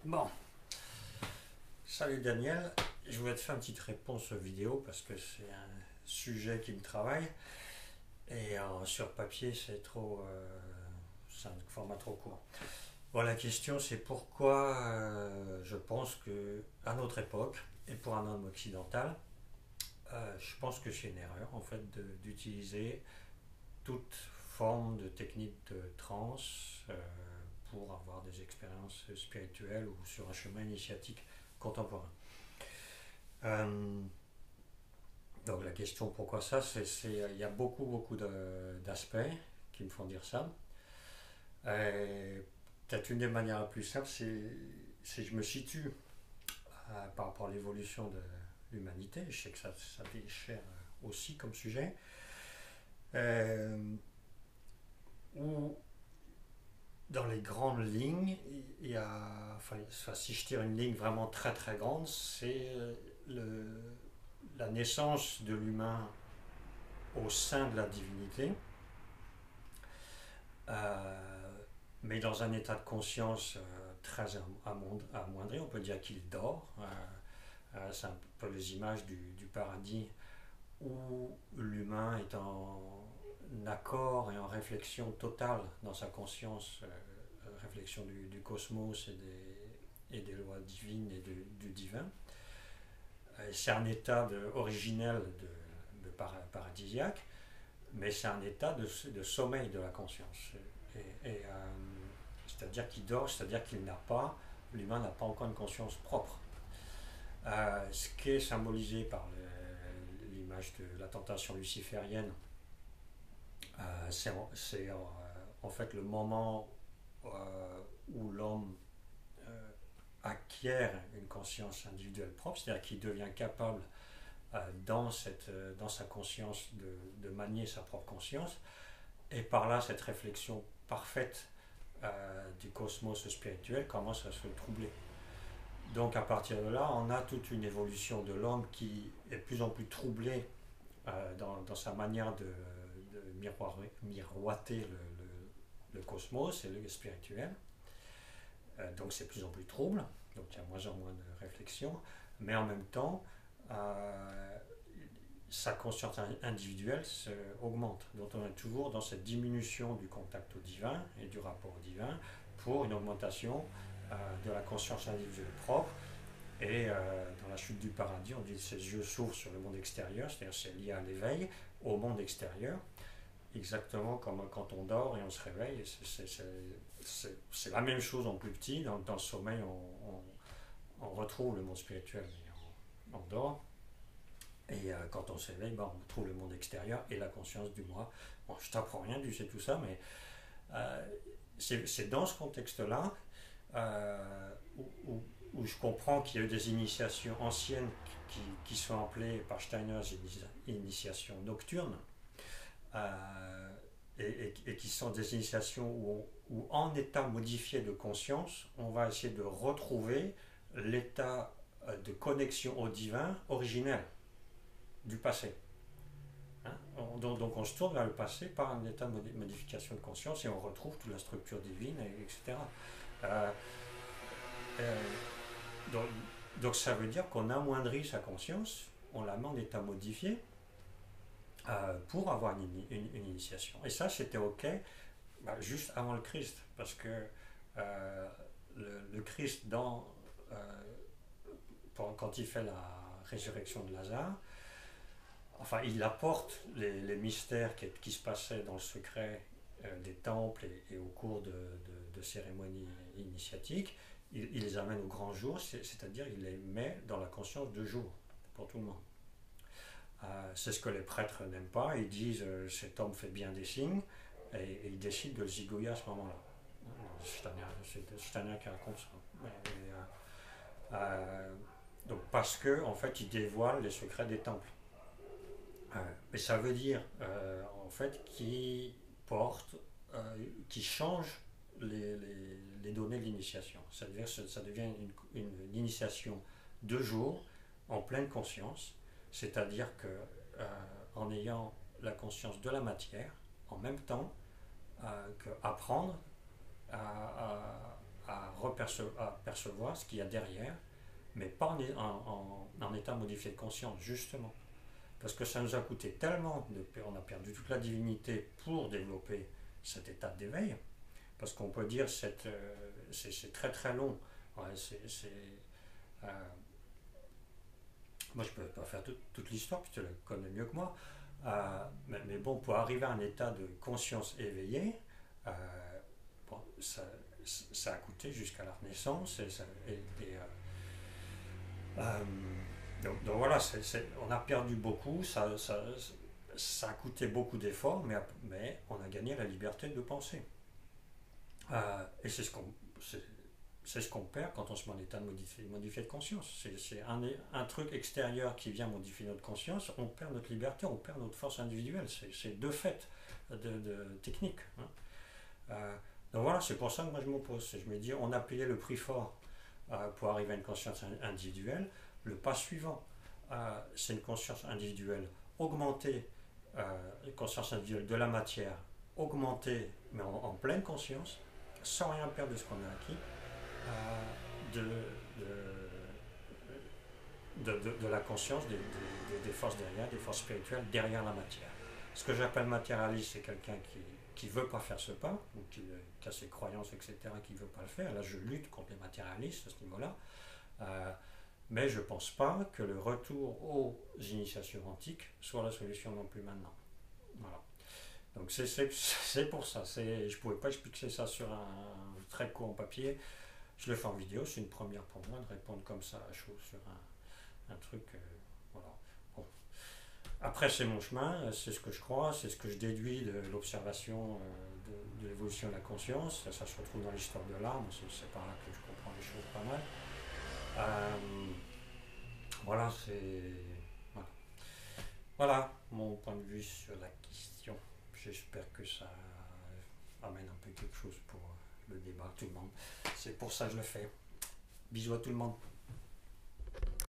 Bon, salut Daniel, je voulais te faire une petite réponse vidéo parce que c'est un sujet qui me travaille et sur papier c'est un format trop court. Bon, la question c'est pourquoi je pense que à notre époque et pour un homme occidental, je pense que c'est une erreur en fait d'utiliser toute forme de technique de transe pour avoir des expériences spirituelles ou sur un chemin initiatique contemporain. Euh, donc la question pourquoi ça, il y a beaucoup d'aspects qui me font dire ça. Et peut-être une des manières les plus simples, c'est je me situe par rapport à l'évolution de l'humanité. Je sais que ça t'est cher aussi comme sujet. Euh, où dans les grandes lignes, il y a, enfin, si je tire une ligne vraiment très grande, c'est le, la naissance de l'humain au sein de la divinité, euh, mais dans un état de conscience très amoindri. On peut dire qu'il dort. C'est un peu les images du paradis où l'humain est en accord et en réflexion totale dans sa conscience, réflexion du cosmos et des lois divines et du divin. C'est un état originel de paradisiaque, mais c'est un état de sommeil de la conscience. C'est-à-dire qu'il dort, c'est-à-dire l'humain n'a pas encore une conscience propre. Ce qui est symbolisé par l'image de la tentation luciférienne, c'est en fait le moment où l'homme acquiert une conscience individuelle propre, c'est-à-dire qu'il devient capable dans sa conscience de manier sa propre conscience, et par là cette réflexion parfaite du cosmos spirituel commence à se troubler. Donc à partir de là, on a toute une évolution de l'homme qui est de plus en plus troublé dans sa manière de miroiter le cosmos et le spirituel. Donc c'est de plus en plus trouble, donc il y a moins en moins de réflexion, mais en même temps, sa conscience individuelle augmente. Donc on est toujours dans cette diminution du contact au divin et du rapport au divin pour une augmentation de la conscience individuelle propre. Et dans la chute du paradis, on dit que ses yeux s'ouvrent sur le monde extérieur, c'est-à-dire c'est lié à l'éveil au monde extérieur, exactement comme quand on dort et on se réveille. C'est la même chose en plus petit. Dans le sommeil, on retrouve le monde spirituel et on dort. Et quand on s'éveille, on retrouve le monde extérieur et la conscience du moi. Bon, je t'apprends rien, tu sais tout ça, mais c'est dans ce contexte-là où je comprends qu'il y a eu des initiations anciennes qui sont appelées par Steiner des initiations nocturnes, et qui sont des initiations où en état modifié de conscience, on va essayer de retrouver l'état de connexion au divin originel du passé. Hein? Donc on se tourne vers le passé par un état de modification de conscience et on retrouve toute la structure divine, etc. Euh, euh, donc, donc ça veut dire qu'on amoindrit sa conscience, on la met en état modifié pour avoir une initiation. Et ça, c'était OK juste avant le Christ, parce que le Christ, quand il fait la résurrection de Lazare, enfin, il apporte les mystères qui se passaient dans le secret des temples et au cours de cérémonies initiatiques. Il les amène au grand jour, c'est-à-dire il les met dans la conscience de jour pour tout le monde. C'est ce que les prêtres n'aiment pas. Ils disent cet homme fait bien des signes et ils décident de le zigouiller à ce moment-là. C'est Steiner qui raconte ça. Donc parce que en fait, il dévoile les secrets des temples. Mais ça veut dire en fait qu'il porte, qu'il change les données de l'initiation. C'est-à-dire que ça devient une initiation de jour en pleine conscience, c'est-à-dire que en ayant la conscience de la matière, en même temps qu'apprendre à à percevoir ce qu'il y a derrière, mais pas en état modifié de conscience, justement. Parce que ça nous a coûté tellement, on a perdu toute la divinité pour développer cet état d'éveil, parce qu'on peut dire que c'est très très long. Ouais, moi je ne peux pas faire toute l'histoire, puis tu la connais mieux que moi. Mais bon, pour arriver à un état de conscience éveillée, euh, bon, ça a coûté jusqu'à la Renaissance. Euh, donc voilà, on a perdu beaucoup, ça a coûté beaucoup d'efforts, mais on a gagné la liberté de penser. Et c'est ce qu'on perd quand on se met en état de modifier de conscience. C'est un truc extérieur qui vient modifier notre conscience, on perd notre liberté, on perd notre force individuelle. C'est deux faits de technique. Hein. Donc voilà, c'est pour ça que moi je m'oppose. Je me dis, on a payé le prix fort pour arriver à une conscience individuelle. Le pas suivant, c'est une conscience individuelle augmentée, une conscience individuelle de la matière, augmentée, mais en pleine conscience, sans rien perdre de ce qu'on a acquis, de, de la conscience des forces derrière, des forces spirituelles derrière la matière. Ce que j'appelle matérialiste, c'est quelqu'un qui ne veut pas faire ce pas, ou qui a ses croyances, etc., qui ne veut pas le faire. Là, je lutte contre les matérialistes à ce niveau-là. Mais je ne pense pas que le retour aux initiations antiques soit la solution non plus maintenant. Voilà. Donc c'est pour ça. Je ne pouvais pas expliquer ça sur un très court papier. Je le fais en vidéo, c'est une première pour moi de répondre comme ça à chaud sur un truc. Voilà. Bon. Après, c'est mon chemin, c'est ce que je crois, c'est ce que je déduis de l'observation de l'évolution de la conscience. Ça se retrouve dans l'histoire de l'art, c'est par là que je comprends les choses pas mal. Voilà, voilà. Voilà mon point de vue sur la question. J'espère que ça amène un peu quelque chose pour le débat, tout le monde. C'est pour ça que je le fais. Bisous à tout le monde.